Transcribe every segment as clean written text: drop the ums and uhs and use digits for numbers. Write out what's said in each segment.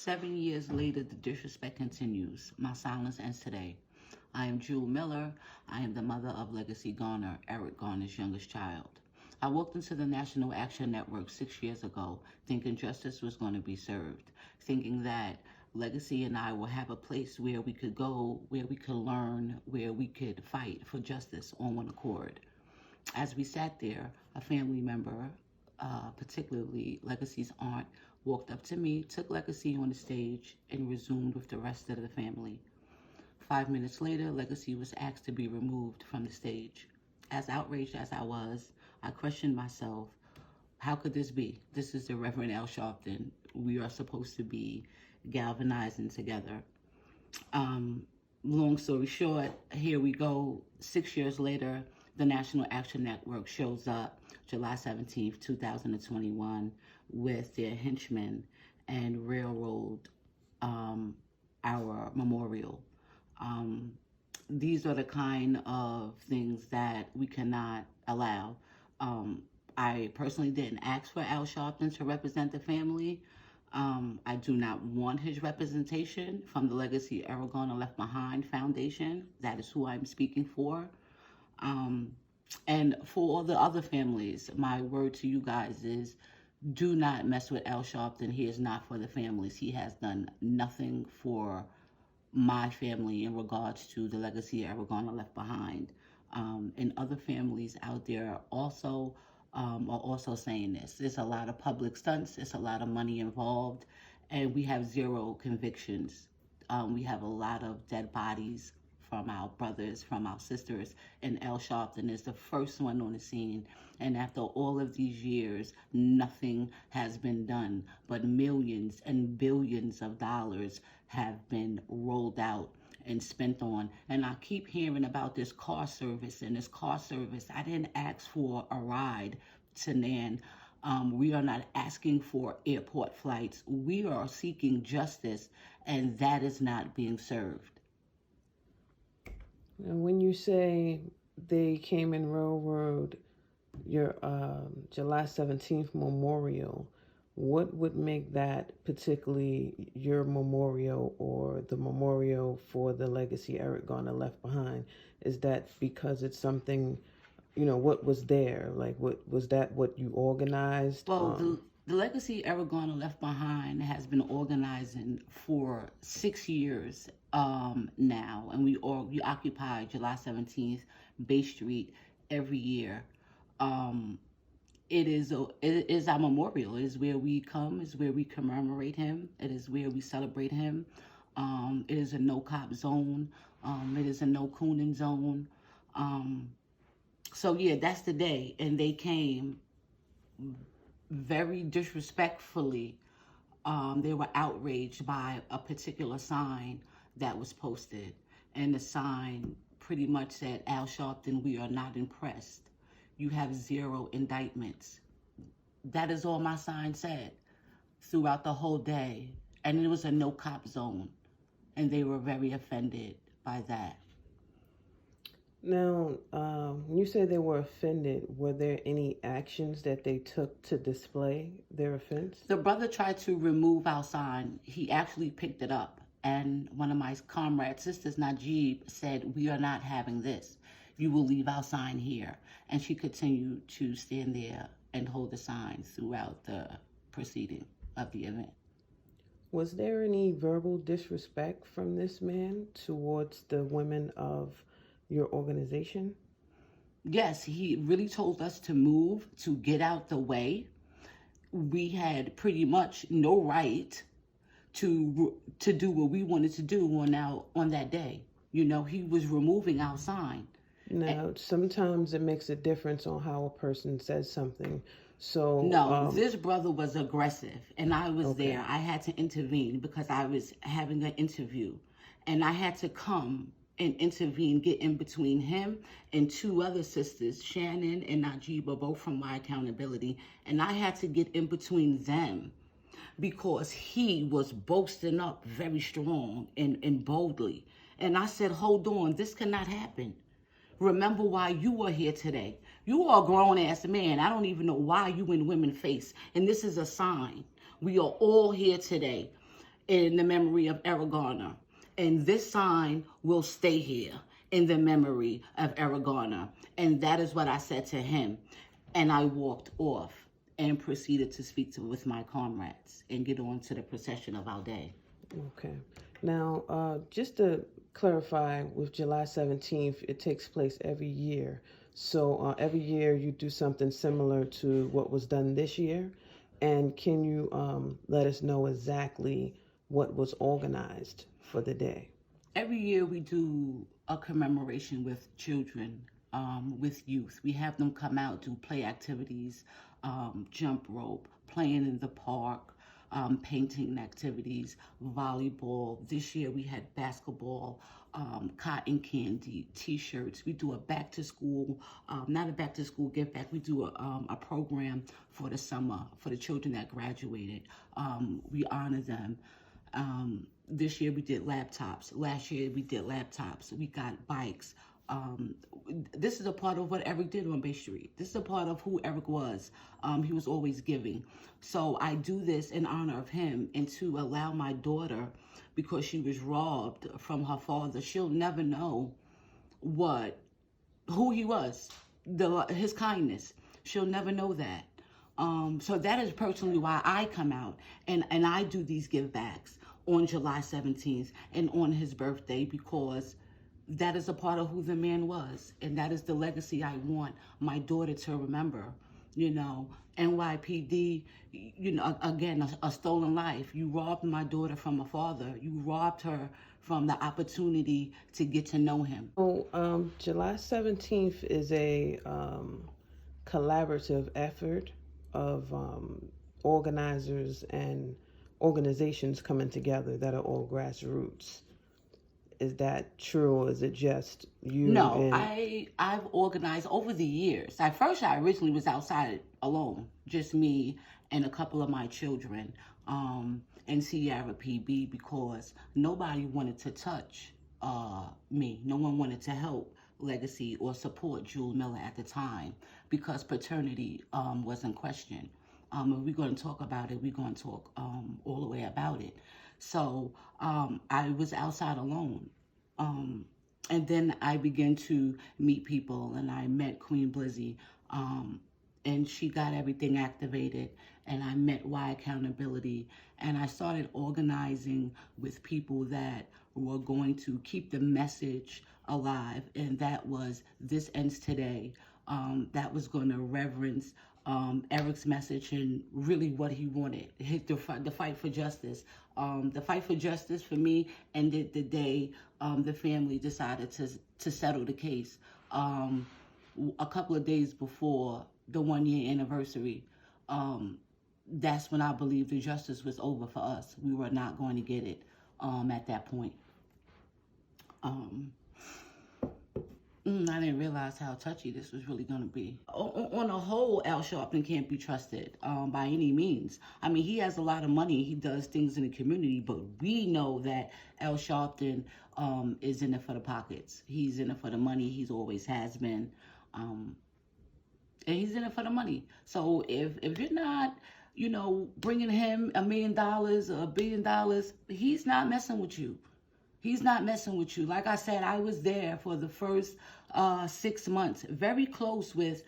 7 years later, the disrespect continues. My silence ends today. I am Jewel Miller. I am the mother of Legacy Garner, Eric Garner's youngest child. I walked into the National Action Network 6 years ago thinking justice was going to be served, thinking that Legacy and I will have a place where we could go, where we could learn, where we could fight for justice on one accord. As we sat there, a family member, particularly Legacy's aunt, walked up to me, took Legacy on the stage, and resumed with the rest of the family. 5 minutes later, Legacy was asked to be removed from the stage. As outraged as I was, I questioned myself, how could this be? This is the Reverend L. Sharpton. We are supposed to be galvanizing together. Long story short, here we go. 6 years later, the National Action Network shows up July 17th, 2021, with their henchmen and railroad our memorial. These are the kind of things that we cannot allow. I personally didn't ask for Al Sharpton to represent the family. I do not want his representation from the Legacy Eric Garner Left Behind Foundation. That is who I'm speaking for. And for all the other families, my word to you guys is, do not mess with Al Sharpton. He is not for the families. He has done nothing for my family in regards to the Legacy Eric Garner Left Behind. And other families out there also are also saying this. There's a lot of public stunts. There's a lot of money involved. And we have zero convictions. We have a lot of dead bodies from our brothers, from our sisters, and Al Sharpton is the first one on the scene. And after all of these years, nothing has been done, but millions and billions of dollars have been rolled out and spent on. And I keep hearing about this car service and this car service. I didn't ask for a ride to Nan. We are not asking for airport flights. We are seeking justice, and that is not being served. And when you say they came and railroad your July 17th memorial, what would make that particularly your memorial or the memorial for the Legacy Eric Garner Left Behind? Is that because it's something, what was there? Like, what was that what you organized? Well, the Legacy Eric Garner Left Behind has been organizing for 6 years now, and we occupy July 17th, Bay Street every year. It is our memorial. It is where we come. It's where we commemorate him. It is where we celebrate him. It is a no-cop zone. It is a no-cooning zone. So yeah, that's the day, and they came very disrespectfully. They were outraged by a particular sign that was posted, and the sign pretty much said, Al Sharpton, we are not impressed. You have 0 indictments. That is all my sign said throughout the whole day, and it was a no-cop zone, and they were very offended by that. Now, you say they were offended. Were there any actions that they took to display their offense? The brother tried to remove our sign. He actually picked it up. And one of my comrade sisters, Najib, said, we are not having this. You will leave our sign here. And she continued to stand there and hold the sign throughout the proceeding of the event. Was there any verbal disrespect from this man towards the women of your organization? Yes, he really told us to move, to get out the way. We had pretty much no right to do what we wanted to do on that day. He was removing our sign. Now, sometimes it makes a difference on how a person says something. So no, this brother was aggressive, and I was there. I had to intervene because I was having an interview, and I had to come and intervene, get in between him and 2 other sisters, Shannon and Najiba, both from My Accountability, and I had to get in between them because he was boasting up very strong and boldly. And I said, hold on, this cannot happen. Remember why you are here today. You are a grown-ass man. I don't even know why you in women face. And this is a sign. We are all here today. in the memory of Eric Garner. And this sign will stay here in the memory of Eric Garner. And that is what I said to him. And I walked off and proceeded to speak with my comrades and get on to the procession of our day. Okay. Now, just to clarify, with July 17th, it takes place every year. So every year you do something similar to what was done this year. And can you let us know exactly what was organized for the day? Every year we do a commemoration with children, with youth. We have them come out, do play activities, jump rope, playing in the park, painting activities, volleyball. This year we had basketball, cotton candy, t-shirts. We do a back to school, not a back to school give back. We do a program for the summer for the children that graduated. We honor them. This year we did laptops. Last year we did laptops. We got bikes. This is a part of what Eric did on Bay Street. This is a part of who Eric was. He was always giving. So I do this in honor of him and to allow my daughter, because she was robbed from her father, she'll never know who he was, his kindness. She'll never know that. So that is personally why I come out and I do these give backs on July 17th and on his birthday, because that is a part of who the man was. And that is the legacy I want my daughter to remember. You know, NYPD, you know, again, a stolen life. You robbed my daughter from a father. You robbed her from the opportunity to get to know him. So July 17th is a collaborative effort of organizers and organizations coming together that are all grassroots. Is that true, or is it just you? No, I've organized over the years. At first, I originally was outside alone, just me and a couple of my children, and Sierra PB, because nobody wanted to touch me. No one wanted to help Legacy or support Jewel Miller at the time, because paternity was in question. If we're going to talk about it, we're going to talk all the way about it. So I was outside alone. And then I began to meet people, and I met Queen Blizzy, and she got everything activated, and I met Y Accountability, and I started organizing with people that were going to keep the message alive, and that was This Ends Today. That was going to reverence Eric's message and really what he wanted, the fight for justice. The fight for justice for me ended the day the family decided to settle the case. A couple of days before the 1 year anniversary, that's when I believe the justice was over for us. We were not going to get it at that point. I didn't realize how touchy this was really going to be. On the whole, Al Sharpton can't be trusted by any means. I mean, he has a lot of money. He does things in the community, but we know that Al Sharpton is in it for the pockets. He's in it for the money. He's always has been. And he's in it for the money. So if you're not, you know, bringing him $1 million or $1 billion, he's not messing with you. He's not messing with you. Like I said, I was there for the first 6 months, very close with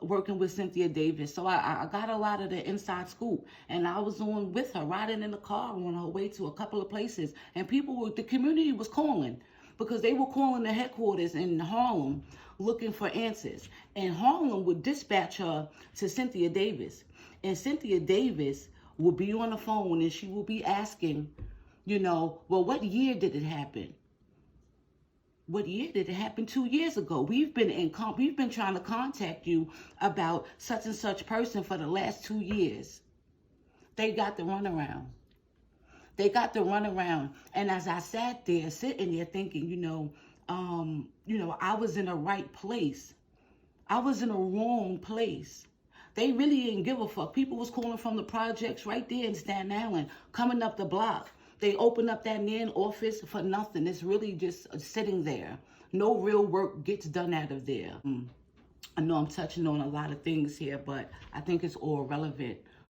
working with Cynthia Davis. So I got a lot of the inside scoop, and I was on with her, riding in the car on her way to a couple of places, and the community was calling, because they were calling the headquarters in Harlem looking for answers. And Harlem would dispatch her to Cynthia Davis, and Cynthia Davis would be on the phone, and she will be asking, you know, well, what year did it happen? What year did it happen? 2 years ago. We've been trying to contact you about such and such person for the last 2 years. They got the runaround. And as I sat there, sitting there thinking, I was in the right place. I was in the wrong place. They really didn't give a fuck. People was calling from the projects right there in Staten Island, coming up the block. They opened up that NAN office for nothing. It's really just sitting there. No real work gets done out of there. I know I'm touching on a lot of things here, but I think it's all relevant